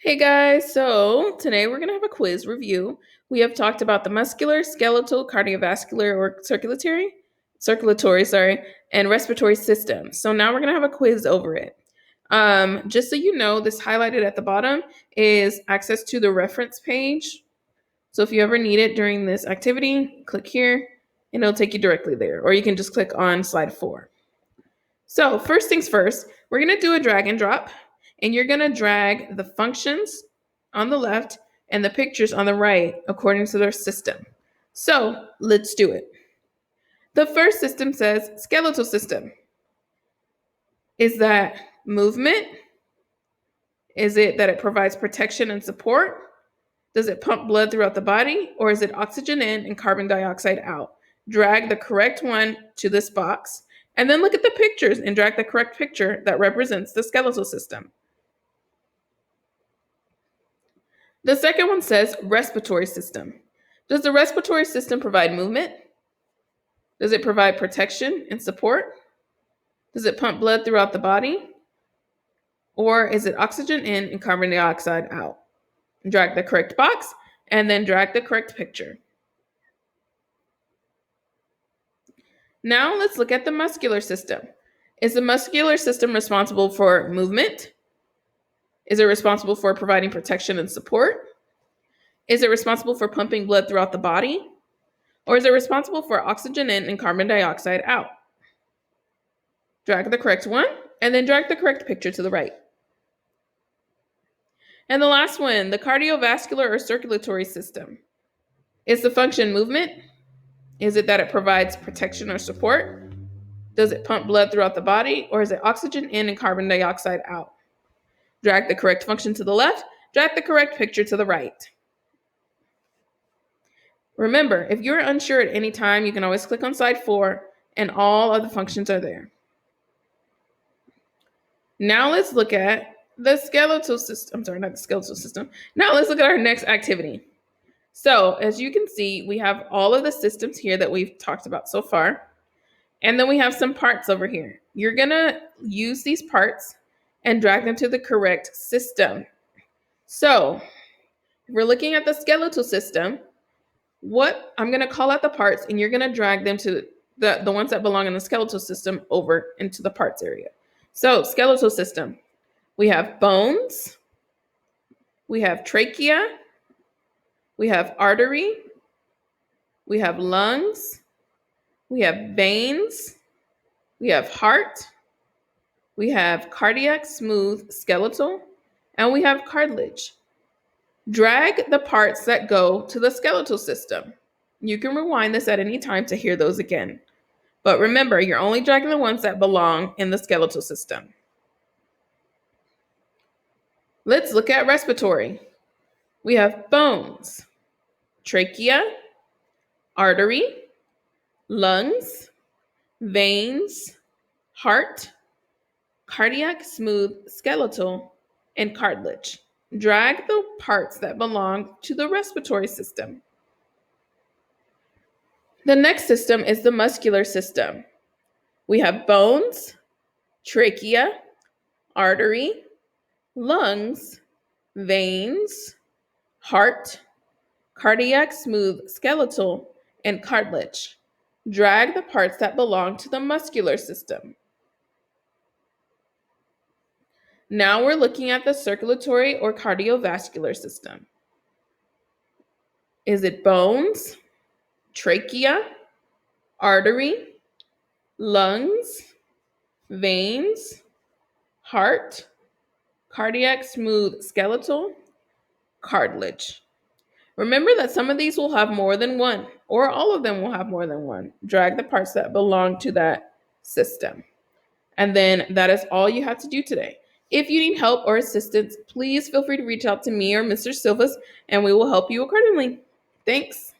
Hey guys, so today we're going to have a quiz review. We have talked about the muscular, skeletal, cardiovascular, or circulatory, and respiratory systems. So now we're going to have a quiz over it. Just so you know, this highlighted at the bottom is access to the reference page. So if you ever need it during this activity, click here and it'll take you directly there. Or you can just click on slide 4. So first things first, we're going to do a drag and drop, and you're going to drag the functions on the left and the pictures on the right according to their system. So let's do it. The first system says skeletal system. Is that movement? Is it that it provides protection and support? Does it pump blood throughout the body? Or is it oxygen in and carbon dioxide out? Drag the correct one to this box. And then look at the pictures and drag the correct picture that represents the skeletal system. The second one says respiratory system. Does the respiratory system provide movement? Does it provide protection and support? Does it pump blood throughout the body? Or is it oxygen in and carbon dioxide out? Drag the correct box and then drag the correct picture. Now let's look at the muscular system. Is the muscular system responsible for movement? Is it responsible for providing protection and support? Is it responsible for pumping blood throughout the body? Or is it responsible for oxygen in and carbon dioxide out? Drag the correct one and then drag the correct picture to the right. And the last one, the cardiovascular or circulatory system. Is the function movement? Is it that it provides protection or support? Does it pump blood throughout the body? Or is it oxygen in and carbon dioxide out? Drag the correct function to the left, drag the correct picture to the right. Remember, if you're unsure at any time, you can always click on slide 4 and all of the functions are there. Now let's look at the skeletal system. I'm sorry, not the skeletal system. Now let's look at our next activity. So as you can see, we have all of the systems here that we've talked about so far. And then we have some parts over here. You're gonna use these parts and drag them to the correct system. So if we're looking at the skeletal system, I'm gonna call out the parts and you're gonna drag them to the ones that belong in the skeletal system over into the parts area. So skeletal system, we have bones, we have trachea, we have artery, we have lungs, we have veins, we have heart, we have cardiac smooth skeletal, and we have cartilage. Drag the parts that go to the skeletal system. You can rewind this at any time to hear those again. But remember, you're only dragging the ones that belong in the skeletal system. Let's look at respiratory. We have bones, trachea, artery, lungs, veins, heart, cardiac smooth skeletal, and cartilage. Drag the parts that belong to the respiratory system. The next system is the muscular system. We have bones, trachea, artery, lungs, veins, heart, cardiac smooth skeletal, and cartilage. Drag the parts that belong to the muscular system. Now we're looking at the circulatory or cardiovascular system. Is it bones, trachea, artery, lungs, veins, heart, cardiac smooth skeletal, cartilage? Remember that some of these will have more than one, or all of them will have more than one. Drag the parts that belong to that system. And then that is all you have to do today. If you need help or assistance, please feel free to reach out to me or Mr. Silvas, and we will help you accordingly. Thanks.